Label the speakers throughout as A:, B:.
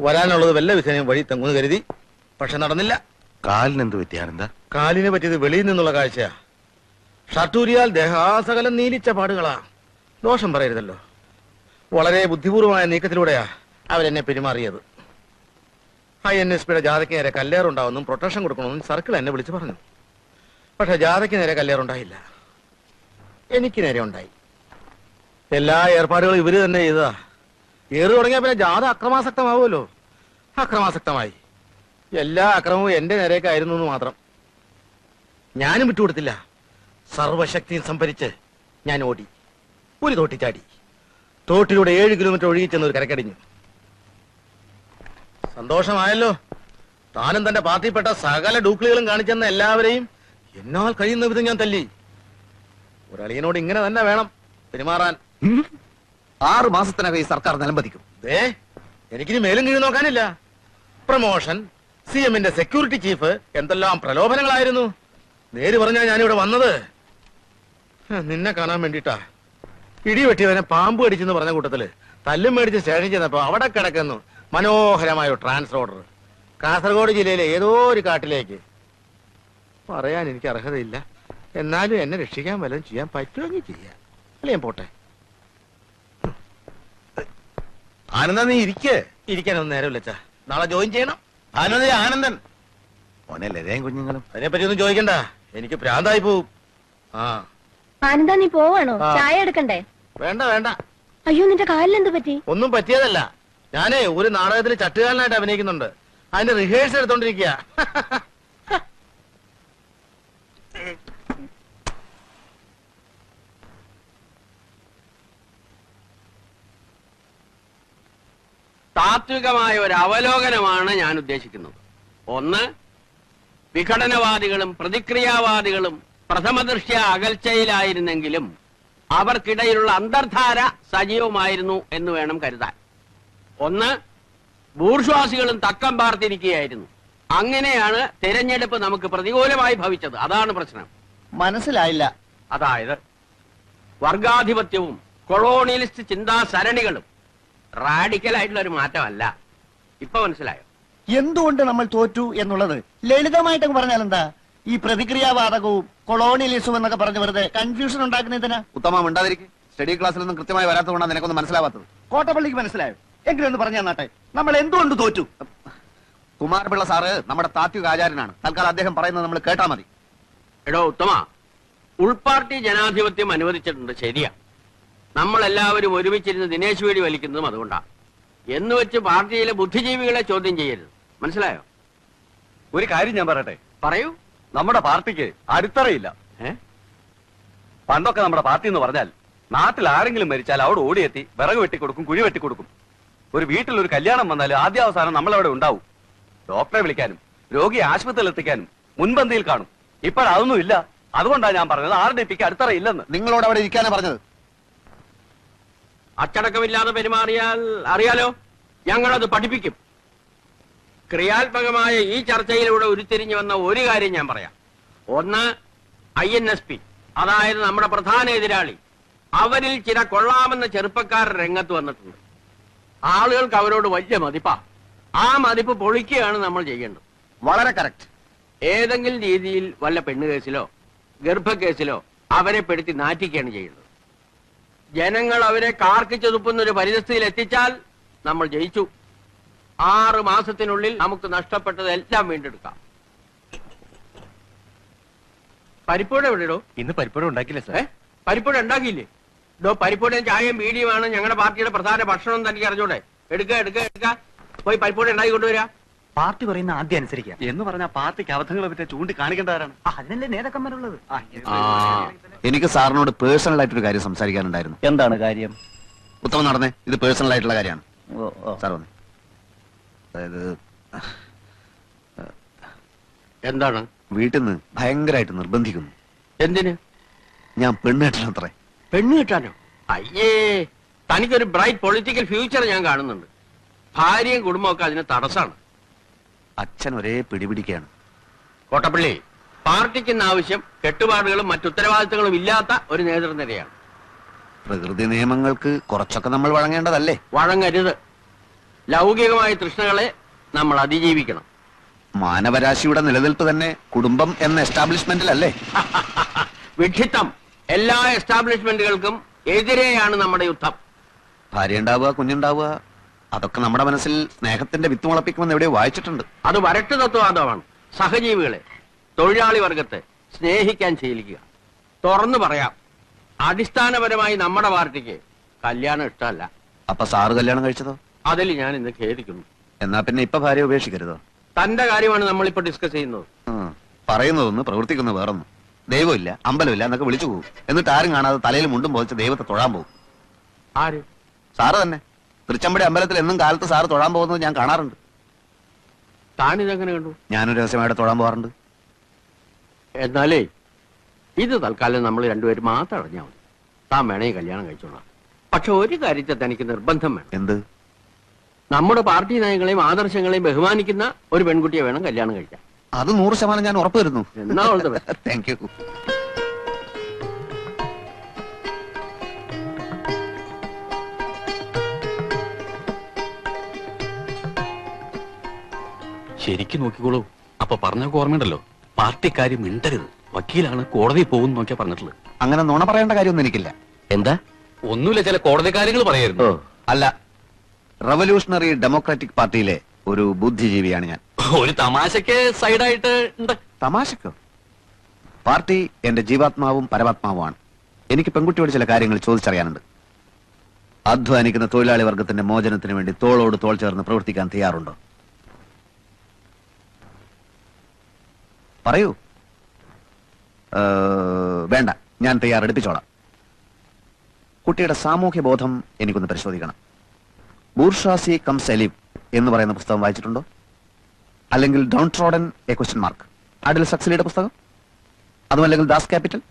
A: വരാനുള്ളത് വല്ല വിധേനയും വഴി തെങ്ങുന്ന് കരുതി. പക്ഷെ നടന്നില്ല.
B: കാലിനെന്ത് പറ്റിയാണെന്താ?
A: കാലിനെ പറ്റിയത് വെളിയിൽ നിന്നുള്ള കാഴ്ചയാ. ഷർട്ടൂരിയാൽ ദേഹാസകലം നീലിച്ച പാടുകളാ. ദോഷം പറയരുതല്ലോ. വളരെ ബുദ്ധിപൂർവമായ നീക്കത്തിലൂടെയാ അവരെന്നെ പെരുമാറിയത്. INSPയുടെ ജാഥയ്ക്ക് നേരെ കല്ലേറുണ്ടാവുന്നും പ്രൊട്ടക്ഷൻ കൊടുക്കണമെന്നും സർക്കിൾ എന്നെ വിളിച്ചു പറഞ്ഞു. പക്ഷെ ജാഥയ്ക്ക് നേരെ കല്ലേറുണ്ടായില്ല, എനിക്ക് നേരെ ഉണ്ടായി. എല്ലാ ഏർപ്പാടുകളും ഇവര് തന്നെ ചെയ്തതാ. ഏറ് തുടങ്ങിയ പിന്നെ ജാഥ അക്രമാസക്തമാവുമല്ലോ. അക്രമാസക്തമായി. എല്ലാ അക്രമവും എന്റെ നേരേക്കായിരുന്നു എന്ന് മാത്രം. ഞാനും വിട്ടുകൊടുത്തില്ല. സർവശക്തിയും സംഭരിച്ച് ഞാൻ ഓടി. ഒരു തോട്ടി ചാടി. തോട്ടിലൂടെ 7 കിലോമീറ്റർ ഒഴുകിച്ചെന്ന് ഒരു കരക്കടിഞ്ഞു. സന്തോഷമായല്ലോ. താനും തന്റെ പാർട്ടിപ്പെട്ട സകല ഡൂക്ലികളും കാണിച്ചെന്ന എല്ലാവരെയും എന്നാൽ കഴിയുന്ന വിധം ഞാൻ തല്ലി. ഒരളിയനോട് ഇങ്ങനെ തന്നെ വേണം പെരുമാറാൻ.
C: 6 മാസത്തിനകം ഈ സർക്കാർ നിലംപതിക്കും.
A: എനിക്കിനി മേലും കീഴ് നോക്കാനില്ല. പ്രമോഷൻ, CMന്റെ സെക്യൂരിറ്റി ചീഫ്, എന്തെല്ലാം പ്രലോഭനങ്ങളായിരുന്നു. നേര് പറഞ്ഞാൽ ഞാനിവിടെ വന്നത് നിന്നെ കാണാൻ വേണ്ടിട്ടാ. ഇടിവെട്ടിയവനെ പാമ്പ് കടിച്ചെന്ന് പറഞ്ഞ കൂട്ടത്തില് തല്ലും മേടിച്ച് സ്റ്റേഷനിൽ ചെന്നപ്പോ അവിടെ കിടക്കുന്നു മനോഹരമായ ട്രാൻസ്ഫർ ഓർഡർ. കാസർഗോഡ് ജില്ലയിലെ ഏതോ ഒരു കാട്ടിലേക്ക്. പറയാൻ എനിക്ക് അർഹതയില്ല. എന്നാലും എന്നെ രക്ഷിക്കാൻ വല്ലതും ചെയ്യാൻ പറ്റുമെങ്കിൽ ചെയ്യാം. അല്ലേ ഞാൻ പോട്ടെ.
B: ആനന്ദ, നീ
A: ഇരിക്കാനൊന്നും നേരമില്ല. നാളെ ജോയിൻ ചെയ്യണം.
B: ആനന്ദൻ ഓനെ ലതയും കുഞ്ഞുങ്ങളും.
A: അതിനെപ്പറ്റി ഒന്നും ചോദിക്കണ്ട, എനിക്ക് ഭ്രാന്തായി പോവും.
D: ആനന്ദ, നീ പോവാണോ? ചായ എടുക്കണ്ടേ?
A: വേണ്ട വേണ്ട.
D: അയ്യോ, നിന്റെ കാലിലെന്ത് പറ്റി?
A: ഒന്നും പറ്റിയതല്ല. ഞാനേ ഒരു നാടകത്തിൽ ചട്ടുകാരനായിട്ട് അഭിനയിക്കുന്നുണ്ട്. അതിന്റെ റിഹേഴ്സൽ എടുത്തോണ്ടിരിക്കുക.
E: താത്വികമായ ഒരു അവലോകനമാണ് ഞാൻ ഉദ്ദേശിക്കുന്നത്. ഒന്ന്, വിഘടനവാദികളും പ്രതിക്രിയാവാദികളും പ്രഥമദൃഷ്ട്യ അകൽച്ചയിലായിരുന്നെങ്കിലും അവർക്കിടയിലുള്ള അന്തർധാര സജീവമായിരുന്നു എന്ന് വേണം കരുതാൻ. ഒന്ന്, ബൂർഷ്വാസികളും തക്കം പാർത്തിരിക്കുകയായിരുന്നു. അങ്ങനെയാണ് തെരഞ്ഞെടുപ്പ് നമുക്ക് പ്രതികൂലമായി ഭവിച്ചത്. അതാണ് പ്രശ്നം.
C: മനസ്സിലായില്ല.
E: അതായത് വർഗാധിപത്യവും കൊളോണിയലിസ്റ്റ് ചിന്താസരണികളും റാഡിക്കലായിട്ടുള്ള ഒരു മാറ്റമല്ല. ഇപ്പൊ മനസ്സിലായോ
C: എന്തുകൊണ്ട് നമ്മൾ തോറ്റു എന്നുള്ളത്? ലളിതമായിട്ടൊക്കെ പറഞ്ഞാൽ എന്താ? ഈ പ്രതിക്രിയാവാദകവും കൊളോണിയലിസവും എന്നൊക്കെ പറഞ്ഞ് വെറുതെ കൺഫ്യൂഷൻ ഉണ്ടാക്കുന്നതിനാ.
F: ഉത്തമം ഉണ്ടാതിരിക്കും. സ്റ്റഡി ക്ലാസ്സിലൊന്നും കൃത്യമായി വരാത്തതുകൊണ്ടാണ് നിനക്കൊന്നും മനസ്സിലാവാത്തത്.
C: കോട്ടപ്പള്ളിക്ക് മനസ്സിലായോ? എങ്കിലും ഒന്ന് പറഞ്ഞു തന്നാട്ടെ, നമ്മൾ എന്തുകൊണ്ട് തോറ്റു?
F: കുമാരപിള്ള സാറ് നമ്മുടെ താത്വിക ആചാര്യനാണ്. തൽക്കാലം അദ്ദേഹം പറയുന്നത് നമ്മൾ കേട്ടാ മതി.
E: എടോ ഉത്തമ, ഉൾപാർട്ടി ജനാധിപത്യം അനുവദിച്ചിട്ടുണ്ട്, ശരിയാ. നമ്മളെല്ലാവരും ഒരുമിച്ചിരുന്ന് ദിനേശ് വേടി വലിക്കുന്നതും അതുകൊണ്ടാണ്. എന്ന് വെച്ച് പാർട്ടിയിലെ ബുദ്ധിജീവികളെ ചോദ്യം ചെയ്യരുത്. മനസ്സിലായോ?
G: ഒരു കാര്യം ഞാൻ പറയട്ടെ.
E: പറയൂ.
G: നമ്മുടെ പാർട്ടിക്ക് അടിത്തറയില്ല. പണ്ടൊക്കെ നമ്മുടെ പാർട്ടി എന്ന് പറഞ്ഞാൽ നാട്ടിൽ ആരെങ്കിലും മരിച്ചാൽ അവിടെ ഓടിയെത്തി വിറക് വെട്ടിക്കൊടുക്കും, കുഴി വെട്ടിക്കൊടുക്കും. ഒരു വീട്ടിൽ ഒരു കല്യാണം വന്നാൽ ആദ്യാവസാനം നമ്മളവിടെ ഉണ്ടാവും. ഡോക്ടറെ വിളിക്കാനും രോഗിയെ ആശുപത്രിയിൽ എത്തിക്കാനും മുൻപന്തിയിൽ കാണും. ഇപ്പോഴതൊന്നും ഇല്ല. അതുകൊണ്ടാണ് ഞാൻ പറഞ്ഞത് RDPക്ക് അടിത്തറ ഇല്ലെന്ന്.
F: നിങ്ങളോട് അവിടെ ഇരിക്കാനാ പറഞ്ഞത്.
E: അച്ചടക്കമില്ലാതെ പെരുമാറിയാൽ അറിയാലോ, ഞങ്ങളത് പഠിപ്പിക്കും. ക്രിയാത്മകമായ ഈ ചർച്ചയിലൂടെ ഉരുത്തിരിഞ്ഞു വന്ന ഒരു കാര്യം ഞാൻ പറയാം. ഒന്ന്, INSP, അതായത് നമ്മുടെ പ്രധാന എതിരാളി. അവരിൽ ചില കൊള്ളാമെന്ന ചെറുപ്പക്കാർ രംഗത്ത് വന്നിട്ടുണ്ട്. ആളുകൾക്ക് അവരോട് വലിയ മതിപ്പാ. ആ മതിപ്പ് പൊളിക്കുകയാണ് നമ്മൾ ചെയ്യേണ്ടത്.
F: വളരെ കറക്റ്റ്.
E: ഏതെങ്കിലും രീതിയിൽ വല്ല പെണ്ണുകേസിലോ ഗർഭക്കേസിലോ അവരെ പെടുത്തി നാറ്റിക്കുകയാണ് ചെയ്യേണ്ടത്. ജനങ്ങൾ അവരെ കാർക്കിച്ചൊതുപ്പുന്നൊരു പരിസ്ഥിതിയിൽ എത്തിച്ചാൽ നമ്മൾ ജയിച്ചു. 6 മാസത്തിനുള്ളിൽ നമുക്ക് നഷ്ടപ്പെട്ടതെല്ലാം വീണ്ടെടുക്കാം. പരിപ്പൂട എവിടെയോ?
G: ഇന്ന് പരിപ്പൂട ഉണ്ടാക്കില്ല സാർ.
E: പരിപ്പൂട ഉണ്ടാക്കിയില്ലേ? പരിപ്പൂടയും ചായയും ബീഡിയുമാണ് ഞങ്ങളുടെ പാർട്ടിയുടെ പ്രധാന ഭക്ഷണം. തനിക്ക് അറിഞ്ഞൂടെ? എടുക്ക പോയി പരിപ്പൂട ഉണ്ടാക്കി കൊണ്ടുവരാ.
G: പാർട്ടി പറയുന്ന ആദ്യം അനുസരിക്കുക എന്ന് പറഞ്ഞാൽ പാർട്ടിക്ക് അബദ്ധങ്ങളെ പറ്റി ചൂണ്ടിക്കാണിക്കേണ്ടവരാണ്. അതിനല്ലേ നേതാക്കന്മാരുള്ളത്.
F: എനിക്ക് സാറിനോട് പേഴ്സണൽ ആയിട്ടൊരു കാര്യം സംസാരിക്കാനുണ്ടായിരുന്നു.
G: എന്താണ് കാര്യം?
F: ഉത്തമം നടന്നേ, ഇത് പേഴ്സണൽ ആയിട്ടുള്ള കാര്യമാണ്. സാർ വന്നേ. അതായത്
E: എന്താണ്?
F: വീട്ടിൽ നിന്ന് ഭയങ്കരമായിട്ട് നിർബന്ധിക്കുന്നു.
E: എന്തിന്?
F: ഞാൻ പെണ്ണ് കെട്ടണത്രേ.
E: പെണ്ണ് കിട്ടാനോ? അയ്യേ, തനിക്കൊരു ബ്രൈറ്റ് പൊളിറ്റിക്കൽ ഫ്യൂച്ചർ ഞാൻ കാണുന്നുണ്ട്. ഭാര്യയും കുടുംബമൊക്കെ അതിന് തടസ്സാണ്.
F: അച്ഛൻ ഒരേ പിടിപിടിക്കാണ്.
E: കോട്ടപ്പള്ളി, പാർട്ടിക്കുന്ന ആവശ്യം കെട്ടുപാടുകളും മറ്റുത്തരവാദിത്തങ്ങളും ഇല്ലാത്ത ഒരു നേതൃനിരയാണ്.
F: പ്രകൃതി നിയമങ്ങൾക്ക് കുറച്ചൊക്കെ നമ്മൾ വഴങ്ങേണ്ടതല്ലേ?
E: വഴങ്ങരുത്. ലൗകികമായ തൃഷ്ണകളെ നമ്മൾ അതിജീവിക്കണം.
F: മാനവരാശിയുടെ നിലനിൽപ്പ് തന്നെ കുടുംബം എന്ന എസ്റ്റാബ്ലിഷ്മെന്റിലല്ലേ?
E: വിഡ്ഢിത്തം. എല്ലാ എസ്റ്റാബ്ലിഷ്മെന്റുകൾക്കും എതിരെയാണ് നമ്മുടെ യുദ്ധം.
F: ഭാര്യ ഉണ്ടാവുക, കുഞ്ഞുണ്ടാവുക, അതൊക്കെ നമ്മുടെ മനസ്സിൽ സ്നേഹത്തിന്റെ വിത്ത് മുളപ്പിക്കുമെന്ന് എവിടെയോ വായിച്ചിട്ടുണ്ട്.
E: അത് വരട്ട് തത്വവാദമാണ്. സഹജീവികളെ, തൊഴിലാളി വർഗത്തെ സ്നേഹിക്കാൻ ശീലിക്കുക. തുറന്നു പറയാം, അടിസ്ഥാനപരമായി നമ്മുടെ പാർട്ടിക്ക് കല്യാണം ഇഷ്ടമല്ല.
F: അപ്പൊ സാറ് കല്യാണം കഴിച്ചതോ?
E: അതിൽ ഞാൻ ഇന്ന് ഖേദിക്കുന്നു.
F: എന്നാ പിന്നെ ഇപ്പൊ ഭാര്യ ഉപേക്ഷിക്കരുതോ?
E: തന്റെ കാര്യമാണ് നമ്മളിപ്പോ ഡിസ്കസ് ചെയ്യുന്നത്.
F: പറയുന്നതൊന്ന് പ്രവർത്തിക്കുന്നത് വേറൊന്നും. ദൈവമില്ല, അമ്പലമില്ല എന്നൊക്കെ വിളിച്ചു പോകും. എന്നിട്ട് ആരും കാണാതെ തലയിൽ മുണ്ടും പോയിച്ച് ദൈവത്തെ തൊഴാൻ പോകും.
E: ആര്?
F: സാറ് തന്നെ. തൃച്ചമ്പടി അമ്പലത്തിൽ എന്നും കാലത്ത് സാറ് തൊഴാൻ പോകുന്നത് ഞാൻ കാണാറുണ്ട്.
E: താനിതെങ്ങനെ കണ്ടു?
F: ഞാനൊരു രഹസ്യമായിട്ട് തൊഴാൻ പോകാറുണ്ട്.
E: എന്നാലേ ഇത് തൽക്കാലം നമ്മൾ രണ്ടുപേരും മാത്രം അറിഞ്ഞാൽ മതി. താൻ വേണേ കല്യാണം കഴിച്ചോളാം. പക്ഷെ ഒരു കാര്യത്തെ തനിക്ക് നിർബന്ധം വേണം.
F: എന്ത്?
E: നമ്മുടെ പാർട്ടി നയങ്ങളെയും ആദർശങ്ങളെയും ബഹുമാനിക്കുന്ന ഒരു പെൺകുട്ടിയെ വേണം കല്യാണം കഴിക്കാൻ.
F: അത് 100% ഞാൻ ഉറപ്പ് വരുന്നു.
E: എന്നാ
F: താങ്ക് യു.
G: ശരിക്കും നോക്കിക്കോളൂ. അപ്പൊ പറഞ്ഞൊക്കെ ഓർമ്മയുണ്ടല്ലോ, പാർട്ടിക്കാര് മിണ്ടരുത്, വക്കീലാണ്, കോടതി പോകും നോക്കിയാ പറഞ്ഞിട്ടുള്ളത്.
F: അങ്ങനെ നുണ പറയേണ്ട കാര്യമൊന്നും എനിക്കില്ല.
G: എന്താ? ഒന്നുമില്ല, ചില കോടതി കാര്യങ്ങൾ പറയായിരുന്നു.
F: അല്ല, റവല്യൂഷണറി ഡെമോക്രാറ്റിക് പാർട്ടിയിലെ ഒരു ബുദ്ധിജീവിയാണ് ഞാൻ.
G: ഒരു തമാശക്ക് സൈഡായിട്ട് ഉണ്ട്.
F: തമാശക്കോ? പാർട്ടി എന്റെ ജീവാത്മാവും പരമാത്മാവുമാണ്. എനിക്ക് പെൺകുട്ടിയോട് ചില കാര്യങ്ങൾ ചോദിച്ചറിയാനുണ്ട്. അധ്വാനിക്കുന്ന തൊഴിലാളി വർഗത്തിന്റെ മോചനത്തിന് വേണ്ടി തോളോട് തോൾ ചേർന്ന് പ്രവർത്തിക്കാൻ തയ്യാറുണ്ടോ? പറയൂ. വേണ്ട, ഞാൻ തയ്യാറെടുപ്പിച്ചോളാം. കുട്ടിയുടെ സാമൂഹ്യ ബോധം എനിക്കൊന്ന് പരിശോധിക്കണം. ബൂർഷാസി കം സെലിം എന്ന് പറയുന്ന പുസ്തകം വായിച്ചിട്ടുണ്ടോ? അല്ലെങ്കിൽ down trodden a question mark, അഡിൽ സക്സലിയുടെ പുസ്തകം? അതുമല്ലെങ്കിൽ ദാസ് ക്യാപിറ്റൽ?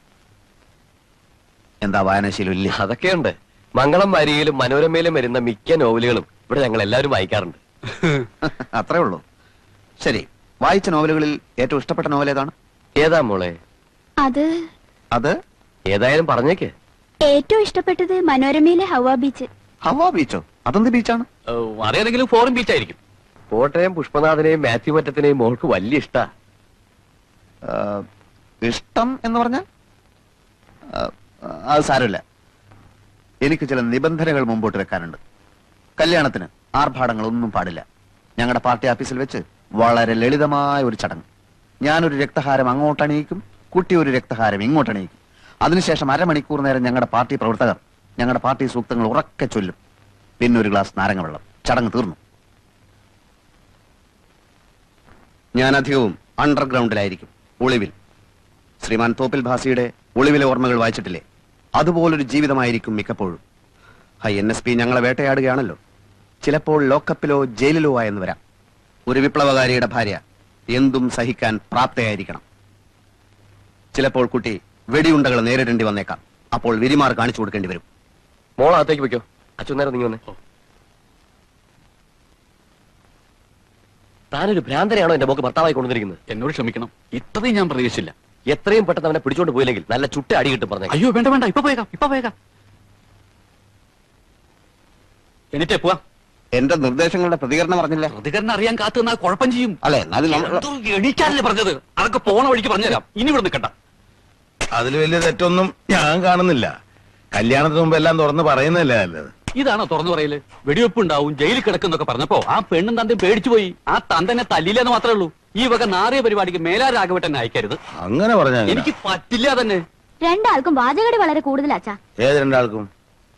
F: എന്താ വായനാശീലം ഇല്ലേ?
H: അതൊക്കെയുണ്ട്. മംഗളം വാരികയിലും മനോരമയിലും വരുന്ന മിക്ക നോവലുകളും ഇവിടെ ഞങ്ങൾ എല്ലാവരും വായിക്കാറുണ്ട്.
F: അത്രേ ഉള്ളൂ. ശരി, വായിച്ച നോവലുകളിൽ ഏറ്റവും ഇഷ്ടപ്പെട്ട നോവൽ ഏതാണ്?
H: ഏതാ മോളെ?
F: അത്
H: ഏതായാലും പറഞ്ഞേക്ക്.
D: ഏറ്റവും ഇഷ്ടപ്പെട്ടത് മനോരമയിലെ ഹവ ബീച്ച്.
F: ഹവാ ബീച്ചോ? അതെന്ത് ബീച്ചാണ്?
G: അതേതെങ്കിലും ഫോറിൻ ബീച്ച് ആയിരിക്കും.
H: കോട്ടയം പുഷ്പനാഥനെയും മാത്യു മറ്റത്തിനെയും മോൾക്ക് വലിയ ഇഷ്ടാ.
F: ഇഷ്ടം എന്ന് പറഞ്ഞാൽ അത് സാരമില്ല. എനിക്ക് ചില നിബന്ധനകൾ മുമ്പോട്ട് വെക്കാനുണ്ട്. കല്യാണത്തിന് ആർഭാടങ്ങളൊന്നും പാടില്ല. ഞങ്ങളുടെ പാർട്ടി ഓഫീസിൽ വെച്ച് വളരെ ലളിതമായ ഒരു ചടങ്ങ്. ഞാനൊരു രക്തഹാരം അങ്ങോട്ടണിയിക്കും, കുട്ടി ഒരു രക്തഹാരം ഇങ്ങോട്ടണിയിക്കും. അതിനുശേഷം അരമണിക്കൂർ നേരം ഞങ്ങളുടെ പാർട്ടി പ്രവർത്തകർ ഞങ്ങളുടെ പാർട്ടി സൂക്തങ്ങൾ ഉറക്കെ ചൊല്ലും. പിന്നെ ഒരു ഗ്ലാസ് നാരങ്ങ വെള്ളം. ചടങ്ങ് തീർന്നു. ഞാൻ അധികവും അണ്ടർഗ്രൗണ്ടിലായിരിക്കും, ഒളിവിൽ. ശ്രീമാൻ തോപ്പിൽ ഭാസിയുടെ ഒളിവിലെ ഓർമ്മകൾ വായിച്ചിട്ടില്ലേ? അതുപോലൊരു ജീവിതമായിരിക്കും മിക്കപ്പോഴും. NSP ഞങ്ങളെ വേട്ടയാടുകയാണല്ലോ. ചിലപ്പോൾ ലോക്കപ്പിലോ ജയിലിലോ ആയെന്ന് വരാം. ഒരു വിപ്ലവകാരിയുടെ ഭാര്യ എന്തും സഹിക്കാൻ പ്രാപ്തയായിരിക്കണം. ചിലപ്പോൾ കുട്ടി വെടിയുണ്ടകൾ നേരിടേണ്ടി വന്നേക്കാം. അപ്പോൾ വിരിമാർ കാണിച്ചു കൊടുക്കേണ്ടി വരും.
H: മോളകത്തേക്ക് വെക്കോ. അച്ഛനേരം നീ വന്നേ. താനൊരു ഭ്രാന്തനെയാണോ എന്റെ മോക്ക് ഭർത്താവായി കൊണ്ടുവന്നിരിക്കുന്നത്?
G: എന്നോട് ക്ഷമിക്കണം, ഇത്രയും ഞാൻ പ്രതീക്ഷിച്ചില്ല.
H: എത്രയും പെട്ടെന്ന് അവനെ പിടിച്ചോണ്ട് പോയില്ലെങ്കിൽ നല്ല ചുട്ട അടി കിട്ടും. പറഞ്ഞേ.
G: അയ്യോ വേണ്ട വേണ്ട, ഇപ്പൊ പോയേക്കാം. എന്നിട്ടേ പോവാ.
F: എന്റെ നിർദ്ദേശങ്ങളുടെ പ്രതികരണം പറഞ്ഞില്ല.
G: പ്രതികരണം അറിയാൻ കാത്തു നിന്നാൽ കുഴപ്പം ചെയ്യും.
F: അല്ലെ?
G: എണീക്കാനല്ലേ പറഞ്ഞത്? അതൊക്കെ പോണ വഴിക്ക് പറഞ്ഞുതരാം. ഇനി ഇവിടെ നിൽക്കണ്ട.
B: അതിൽ വലിയ തെറ്റൊന്നും ഞാൻ കാണുന്നില്ല. കല്യാണത്തിന് മുമ്പ് എല്ലാം തുറന്ന് പറയുന്നതല്ലേ നല്ലത്.
G: ഇതാണോ തുറന്നു പറയല്? വെടിവെപ്പ് ഉണ്ടാവും, ജയിലിൽ കിടക്കുന്നൊക്കെ പറഞ്ഞപ്പോ ആ പെണ്ണും തന്റെ പേടിച്ചു പോയി. ആ തന്തന്നെ തല്ലില്ലെന്ന് മാത്രമേ ഉള്ളൂ. ഈ വക നാറിയ പരിപാടിക്ക് മേലാ രാഘവട്ടനെ അയക്കരുത്.
B: അങ്ങനെ പറഞ്ഞാ
G: എനിക്ക് പറ്റില്ല തന്നെ.
D: രണ്ടാൾക്കും വാചകടി വളരെ കൂടുതലാച്ചാ.
B: ഏത് രണ്ടാൾക്കും?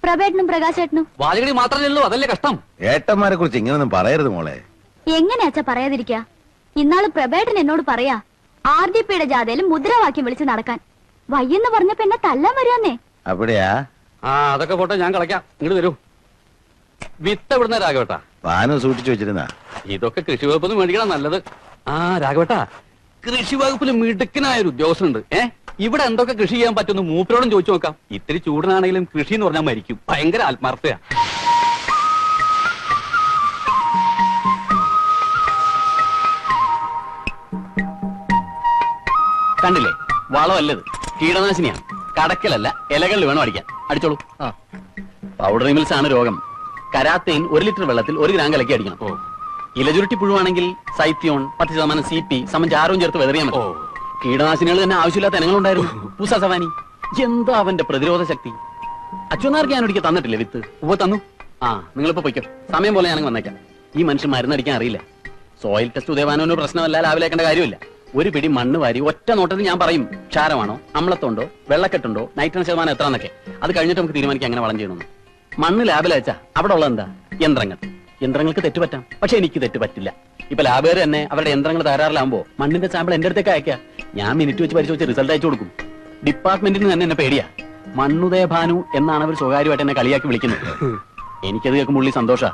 D: പ്രഭേട്ടനും പ്രകാശേട്ടനും.
G: വാചകടി മാത്രമേ ഉള്ളൂ, അതല്ലേ കഷ്ടം.
B: ഏട്ടന്മാരെ കുറിച്ച് ഇങ്ങനൊന്നും പറയരുത് മോളെ.
D: എങ്ങനെയാച്ചാ പറയാതിരിക്കാ? ഇന്നാള് പ്രഭേട്ടൻ എന്നോട് പറയാ RDPയുടെ ജാഥയിലും മുദ്രാവാക്യം വിളിച്ച് നടക്കാൻ. വയ്യെന്ന് പറഞ്ഞപ്പോ എന്നെ തല്ലാൻ വരാന്നേ.
B: അവിടെയാ?
G: അതൊക്കെ പോട്ടെ, ഞാൻ കളയ്ക്കാം. ഇങ്ങോട്ട് വരൂ. വിത്ത് എവിടുന്ന രാഘവട്ടാ?
B: വാനം സൂക്ഷിച്ചു വെച്ചിരുന്ന.
G: ഇതൊക്കെ കൃഷി വകുപ്പിൽ മേടിക്കണം നല്ലത്. രാഘവട്ടാ, കൃഷി വകുപ്പിൽ മിടുക്കനായൊരു ഉദ്യോഗസ്ഥനുണ്ട്. ഇവിടെ എന്തൊക്കെ കൃഷി ചെയ്യാൻ പറ്റുമെന്ന് മൂപ്പരോടും ചോദിച്ചു നോക്കാം. ഇത്തിരി ചൂടനാണെങ്കിലും കൃഷി എന്ന് പറഞ്ഞാൽ മരിക്കും. ഭയങ്കര ആത്മാർത്ഥയാ. കണ്ടില്ലേ, വളമല്ലത്, കീടനാശിനിയാണ്. കടക്കലല്ല, ഇലകളിൽ വേണം അടിക്കാൻ. അടിച്ചോളൂ. പൗഡർ മിൽസ് ആണ് രോഗം.
I: കരാത്തേൻ 1 ലിറ്റർ വെള്ളത്തിൽ 1 ഗ്രാം കലക്കി അടിക്കണം. ഇലചുരുട്ടി പുഴുവാണെങ്കിൽ സൈത്യോൺ 10% CP ചാരവും ചേർത്ത് വെതറിയാൽ മതി. കീടനാശിനികൾ തന്നെ ആവശ്യമില്ലാത്ത ഇനങ്ങളുണ്ടായിരുന്നു. പൂസ സവാനി എന്താ അവന്റെ പ്രതിരോധ ശക്തി. അച്ഛനാർക്ക് ഞാൻ ഒരിക്കൽ തന്നിട്ടില്ലേ വിത്ത്? ഉവ്വ് തന്നു. ആ നിങ്ങളിപ്പോ പൊയ്ക്കോ, സമയം പോലെ ഞാനങ്ങ് വന്നേക്കാം. ഈ മനുഷ്യൻ മരുന്നടിക്കാൻ അറിയില്ല. സോയിൽ ടെസ്റ്റ് ഉദയവാനൊരു പ്രശ്നമല്ല, ലാവിലേക്കേണ്ട കാര്യമില്ല. ഒരു പിടി മണ്ണ് വാരി ഒറ്റ നോട്ടത്തിൽ ഞാൻ പറയും ക്ഷാരമാണോ, അമ്ലത്തുണ്ടോ, വെള്ളക്കെട്ടുണ്ടോ, നൈട്രജൻ ശതമാനം എത്ര എന്നൊക്കെ. അത് കഴിഞ്ഞിട്ട് നമുക്ക് തീരുമാനിക്കാം എങ്ങനെ വളം ചെയ്യണമെന്ന്. മണ്ണ് ലാബിൽ അയച്ചാ അവിടെ ഉള്ളത് എന്താ? യന്ത്രങ്ങൾക്ക് തെറ്റുപറ്റാം, പക്ഷെ എനിക്ക് തെറ്റ് പറ്റില്ല. ഇപ്പൊ ലാബുകാർ തന്നെ അവരുടെ യന്ത്രങ്ങൾ തകരാറിലാകുമ്പോ മണ്ണിന്റെ സാമ്പിൾ എന്റെ അടുത്തേക്ക് അയക്കാം. ഞാൻ മിനിറ്റ് വെച്ച് പരിശോധിച്ച് റിസൾട്ട് അയച്ചു കൊടുക്കും. ഡിപ്പാർട്ട്മെന്റിൽ നിന്ന് തന്നെ എന്നെ പേടിയാ. മണ്ണുദയ ഭാനു എന്നാണ് അവർ സ്വകാര്യമായിട്ട് എന്നെ കളിയാക്കി വിളിക്കുന്നത്. എനിക്കത് കേൾക്കുമ്പോൾ ഉള്ളി സന്തോഷ.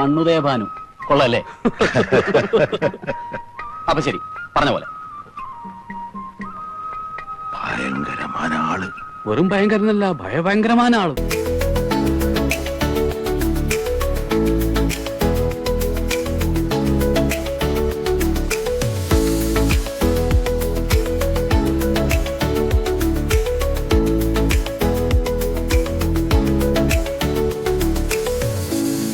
I: മണ്ണുദയ ഭാനു കൊള്ളല്ലേ? അപ്പൊ ശരി, പറഞ്ഞ പോലെ.
B: ഭയങ്കരമായ ആള്.
I: വെറും ഭയങ്കരനല്ല, ഭയഭയങ്കരമായ ആള്.